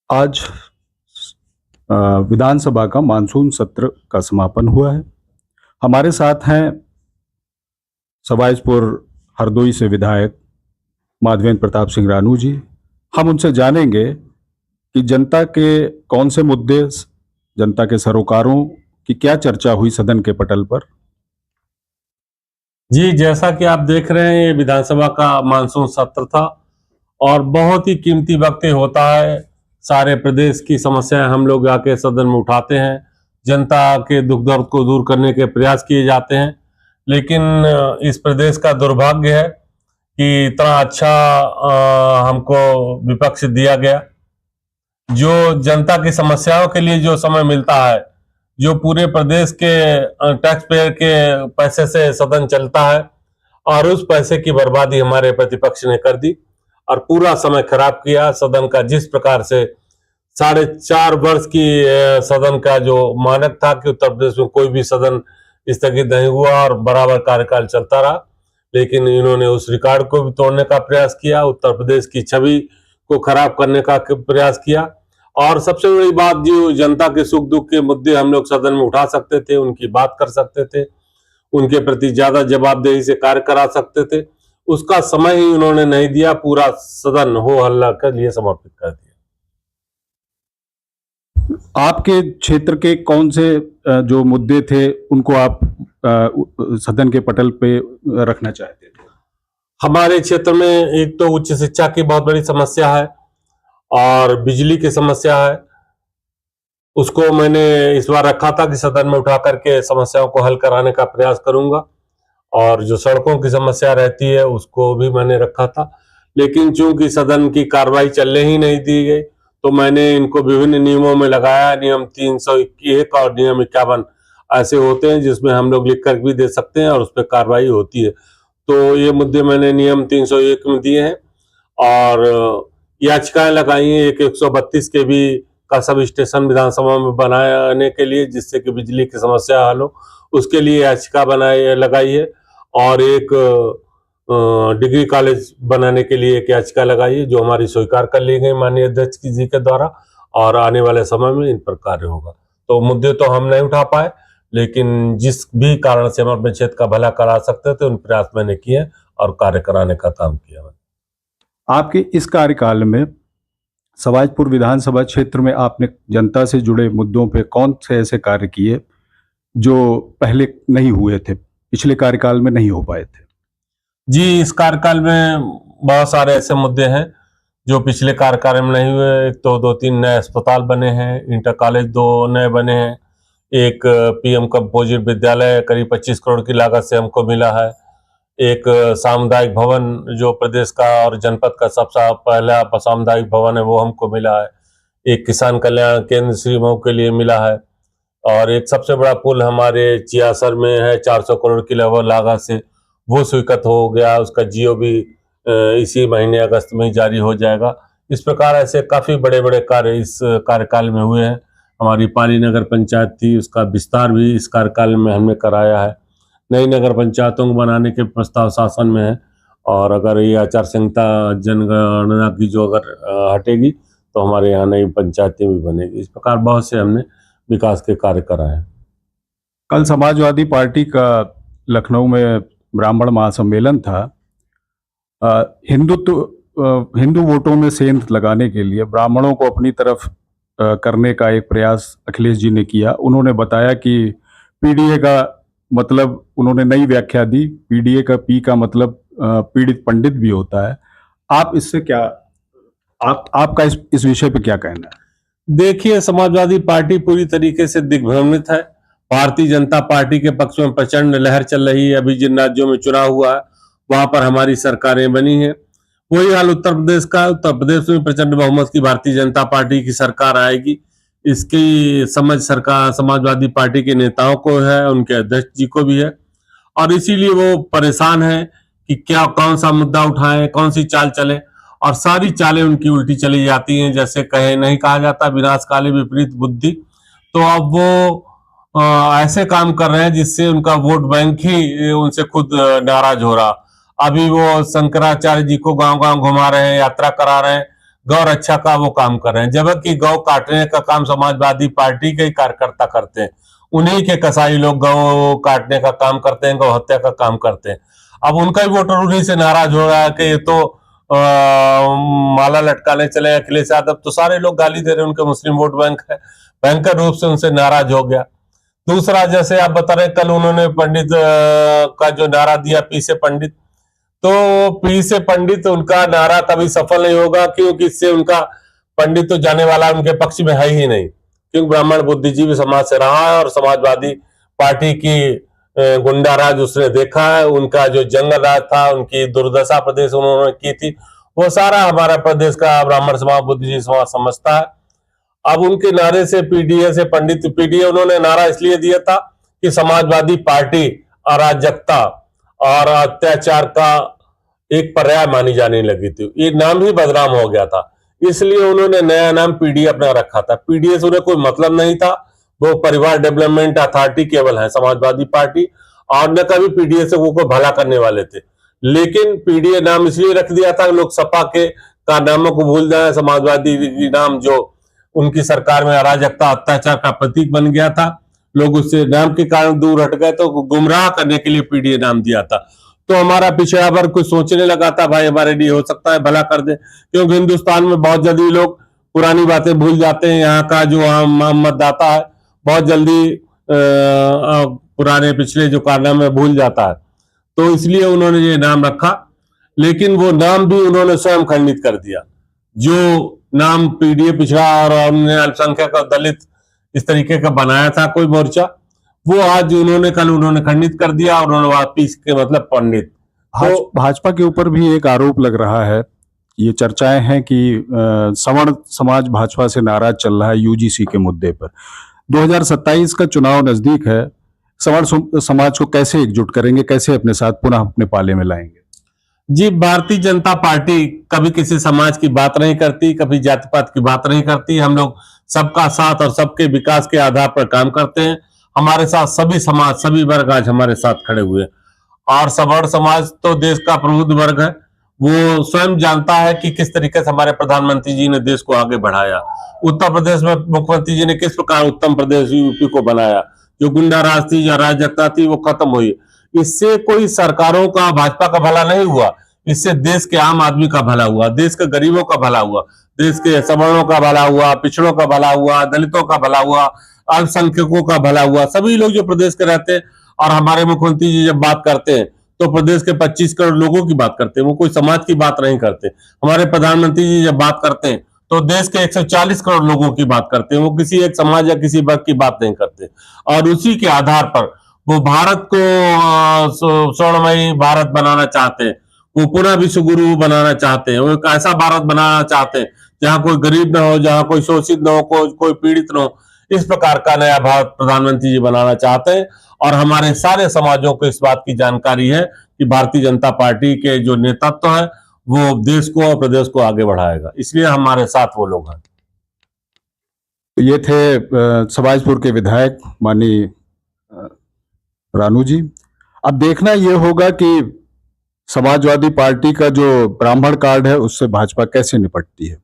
आज अ, विधानसभा का मानसून सत्र का समापन हुआ है। हमारे साथ हैं सवाईजपुर हरदोई से विधायक माधवेंद्र प्रताप सिंह रानू जी। हम उनसे जानेंगे कि जनता के कौन से मुद्दे, जनता के सरोकारों की क्या चर्चा हुई सदन के पटल पर। जी, जैसा कि आप देख रहे हैं, ये विधानसभा का मानसून सत्र था और बहुत ही कीमती वक्त ये होता है। सारे प्रदेश की समस्याएं हम लोग आके सदन में उठाते हैं, जनता के दुख दर्द को दूर करने के प्रयास किए जाते हैं। लेकिन इस प्रदेश का दुर्भाग्य है कि इतना अच्छा हमको विपक्ष दिया गया। जो जनता की समस्याओं के लिए जो समय मिलता है, जो पूरे प्रदेश के टैक्स पेयर के पैसे से सदन चलता है, और उस पैसे की बर्बादी हमारे प्रतिपक्ष ने कर दी और पूरा समय खराब किया। सदन का जिस प्रकार से 4.5 वर्ष की सदन का जो मानक था कि उत्तर प्रदेश में कोई भी सदन स्थगित नहीं हुआ और बराबर कार्यकाल चलता रहा, लेकिन इन्होंने उस रिकॉर्ड को भी तोड़ने का प्रयास किया, उत्तर प्रदेश की छवि को खराब करने का प्रयास किया। और सबसे बड़ी बात, जो जनता के सुख दुख के मुद्दे हम लोग सदन में उठा सकते थे, उनकी बात कर सकते थे, उनके प्रति ज्यादा जवाबदेही से कार्य करा सकते थे, उसका समय ही उन्होंने नहीं दिया। पूरा सदन हो हल्ला के लिए समर्पित कर दिया। आपके क्षेत्र के कौन से जो मुद्दे थे उनको आप सदन के पटल पे रखना चाहते थे? हमारे क्षेत्र में एक तो उच्च शिक्षा की बहुत बड़ी समस्या है और बिजली की समस्या है। उसको मैंने इस बार रखा था कि सदन में उठा करके समस्याओं को हल कराने का प्रयास करूंगा। और जो सड़कों की समस्या रहती है उसको भी मैंने रखा था, लेकिन चूंकि सदन की कार्रवाई चलने ही नहीं दी गई, तो मैंने इनको विभिन्न नियमों में लगाया। नियम 301 और नियम 51 ऐसे होते हैं जिसमें हम लोग लिख कर भी दे सकते हैं और उस पर कार्रवाई होती है। तो ये मुद्दे मैंने नियम 301 में दिए हैं और याचिकाएं लगाई हैं। एक 132 के भी का सब स्टेशन विधानसभा में बनाने के लिए, जिससे कि बिजली की समस्या हल हो, उसके लिए याचिका लगाई है। और एक डिग्री कॉलेज बनाने के लिए एक याचिका लगाई है, जो हमारी स्वीकार कर ली गई माननीय अध्यक्ष जी के द्वारा, और आने वाले समय में इन पर कार्य होगा। तो मुद्दे तो हम नहीं उठा पाए, लेकिन जिस भी कारण से हम अपने क्षेत्र का भला करा सकते थे, उन प्रयास मैंने किए और कार्य कराने का काम किया। आपके इस कार्यकाल में सवाईजपुर विधानसभा क्षेत्र में आपने जनता से जुड़े मुद्दों पे कौन से ऐसे कार्य किए जो पहले नहीं हुए थे, पिछले कार्यकाल में नहीं हो पाए थे? जी, इस कार्यकाल में बहुत सारे ऐसे मुद्दे हैं जो पिछले कार्यकाल में नहीं हुए। एक तो 2-3 नए अस्पताल बने हैं, इंटर कॉलेज 2 नए बने हैं, एक पीएम कंपोजिट विद्यालय करीब 25 करोड़ की लागत से हमको मिला है, एक सामुदायिक भवन जो प्रदेश का और जनपद का सबसे पहला सामुदायिक भवन है, वो हमको मिला है, एक किसान कल्याण केंद्र श्री मऊ के लिए मिला है, और एक सबसे बड़ा पुल हमारे चियासर में है 400 करोड़ की लगभग लागत से, वो स्वीकृत हो गया। उसका जियो भी इसी महीने अगस्त में जारी हो जाएगा। इस प्रकार ऐसे काफी बड़े बड़े कार्य इस कार्यकाल में हुए हैं। हमारी पाली नगर पंचायत थी, उसका विस्तार भी इस कार्यकाल में हमने कराया है। नई नगर पंचायतों को बनाने के प्रस्ताव शासन में है, और अगर ये आचार संहिता जनगणना की जो अगर हटेगी तो हमारे यहाँ नई पंचायतें भी बनेगी। इस प्रकार बहुत से हमने विकास के कार्य कराए हैं। कल समाजवादी पार्टी का लखनऊ में ब्राह्मण महासम्मेलन था। हिंदू वोटों में सेंध लगाने के लिए ब्राह्मणों को अपनी तरफ करने का एक प्रयास अखिलेश जी ने किया। उन्होंने बताया कि पीडीए का मतलब, उन्होंने नई व्याख्या दी, पीडीए का पी का मतलब पीड़ित पंडित भी होता है। आप इससे क्या, आपका इस विषय पे क्या कहना है? देखिए, समाजवादी पार्टी पूरी तरीके से दिग्भ्रमित है। भारतीय जनता पार्टी के पक्ष में प्रचंड लहर चल रही है। अभी जिन राज्यों में चुनाव हुआ है वहां पर हमारी सरकारें बनी हैं। वही हाल उत्तर प्रदेश का। उत्तर प्रदेश में प्रचंड बहुमत की भारतीय जनता पार्टी की सरकार आएगी, इसकी समझ सरकार समाजवादी पार्टी के नेताओं को है, उनके अध्यक्ष जी को भी है, और इसीलिए वो परेशान है कि क्या कौन सा मुद्दा उठाएं, कौन सी चाल चले, और सारी चालें उनकी उल्टी चली जाती हैं। जैसे कहे नहीं कहा जाता, विनाश काले विपरीत बुद्धि। तो अब वो ऐसे काम कर रहे हैं जिससे उनका वोट बैंक ही उनसे खुद नाराज हो रहा। अभी वो शंकराचार्य जी को गांव गांव घुमा रहे हैं, यात्रा करा रहे हैं, गौ रक्षा का वो काम कर रहे हैं, जबकि गौ काटने का काम समाजवादी पार्टी के ही कार्यकर्ता करते हैं। उन्हीं के कसाई लोग गौ काटने का काम करते हैं, गौ हत्या का काम करते हैं। अब उनका ही वोटर उन्हीं से नाराज हो रहा है कि ये तो माला लटकाने चले अखिलेश यादव, तो सारे लोग गाली दे रहे हैं, उनके मुस्लिम वोट बैंक है, भयंकर रूप से उनसे नाराज हो गया। दूसरा, जैसे आप बता रहे, कल उन्होंने पंडित का जो नारा दिया, पी से पंडित, तो पी से पंडित उनका नारा कभी सफल नहीं होगा, क्योंकि इससे उनका पंडित तो जाने वाला उनके पक्ष में है ही नहीं, क्योंकि ब्राह्मण बुद्धिजीवी समाज से रहा है और समाजवादी पार्टी की गुंडा राज उसने देखा है। उनका जो जंगल राज था, उनकी दुर्दशा प्रदेश उन्होंने की थी, वो सारा हमारा प्रदेश का ब्राह्मण समाज बुद्धिजीवी समाज समझता है। अब उनके नारे से पीडीए से पंडित, पीडीए उन्होंने नारा इसलिए दिया था कि समाजवादी पार्टी अराजकता और अत्याचार का एक पर्याय मानी जाने लगी थी, ये नाम ही बदनाम हो गया था, इसलिए उन्होंने नया नाम पीडीए अपना रखा था। पीडीए से उन्हें कोई मतलब नहीं था, वो परिवार डेवलपमेंट अथॉरिटी केवल है समाजवादी पार्टी, और न कभी पीडीए से वो भला करने वाले थे। लेकिन पीडीए नाम इसलिए रख दिया था लोग सपा के कारनामों को भूल जाए, समाजवादी नाम जो उनकी सरकार में अराजकता अत्याचार का प्रतीक बन गया था, लोग उससे नाम के कारण दूर हट गए, तो गुमराह करने के लिए पीडीए नाम दिया था। तो हमारा पिछड़ा वर्ग कुछ सोचने लगा था, भाई हमारे लिए हो सकता है भला कर दे, क्योंकि हिंदुस्तान में बहुत जल्दी लोग पुरानी बातें भूल जाते हैं। यहाँ का जो आम मतदाता है बहुत जल्दी पुराने पिछले जो कारनामे भूल जाता है, तो इसलिए उन्होंने ये नाम रखा। लेकिन वो नाम भी उन्होंने स्वयं खंडित कर दिया, जो नाम पीडीए पिछड़ा और अल्पसंख्यक और दलित इस तरीके का बनाया था कोई मोर्चा, वो आज कल उन्होंने खंडित कर दिया, और उन्होंने वापिस के मतलब पंडित। तो भाजपा के ऊपर भी एक आरोप लग रहा है, ये चर्चाएं हैं कि सवर्ण समाज भाजपा से नाराज चल रहा है यूजीसी के मुद्दे पर। 2027 का चुनाव नजदीक है, सवर्ण समाज को कैसे एकजुट करेंगे, कैसे अपने साथ पुनः अपने पाले में लाएंगे? जी, भारतीय जनता पार्टी कभी किसी समाज की बात नहीं करती, कभी जाति पात की बात नहीं करती। हम लोग सबका साथ और सबके विकास के आधार पर काम करते हैं। हमारे साथ सभी समाज, सभी वर्ग आज हमारे साथ खड़े हुए हैं, और सवर्ण समाज तो देश का प्रबुद्ध वर्ग है। वो स्वयं जानता है कि किस तरीके से हमारे प्रधानमंत्री जी ने देश को आगे बढ़ाया। उत्तर प्रदेश में मुख्यमंत्री जी ने किस प्रकार उत्तम प्रदेश यूपी को बनाया, जो गुंडा राज थी, जो अराजकता थी, वो खत्म हुई। इससे कोई सरकारों का, भाजपा का भला नहीं हुआ, इससे देश के आम आदमी का भला हुआ, देश के गरीबों का भला हुआ, देश के सवर्णों का भला हुआ, पिछड़ों का भला हुआ, दलितों का भला हुआ, अल्पसंख्यकों का भला हुआ। सभी लोग जो प्रदेश के रहते हैं, और हमारे मुख्यमंत्री जी जब बात करते हैं तो प्रदेश के 25 करोड़ लोगों की बात करते हैं, वो कोई समाज की बात नहीं करते। हमारे प्रधानमंत्री जी जब बात करते हैं तो देश के 140 करोड़ लोगों की बात करते हैं, वो किसी एक समाज या किसी वर्ग की बात नहीं करते। और उसी के आधार पर वो भारत को स्वर्णमयी भारत बनाना चाहते हैं, वो पुनः विश्व गुरु बनाना चाहते हैं, वो एक ऐसा भारत बनाना चाहते हैं जहां कोई गरीब ना हो, जहां कोई शोषित ना हो, कोई पीड़ित ना हो। इस प्रकार का नया भारत प्रधानमंत्री जी बनाना चाहते हैं, और हमारे सारे समाजों को इस बात की जानकारी है कि भारतीय जनता पार्टी के जो नेतृत्व है वो देश को और प्रदेश को आगे बढ़ाएगा, इसलिए हमारे साथ वो लोग हैं। ये थे सबाजपुर के विधायक माननीय रानू जी। अब देखना ये होगा कि समाजवादी पार्टी का जो ब्राह्मण कार्ड है उससे भाजपा कैसे निपटती है।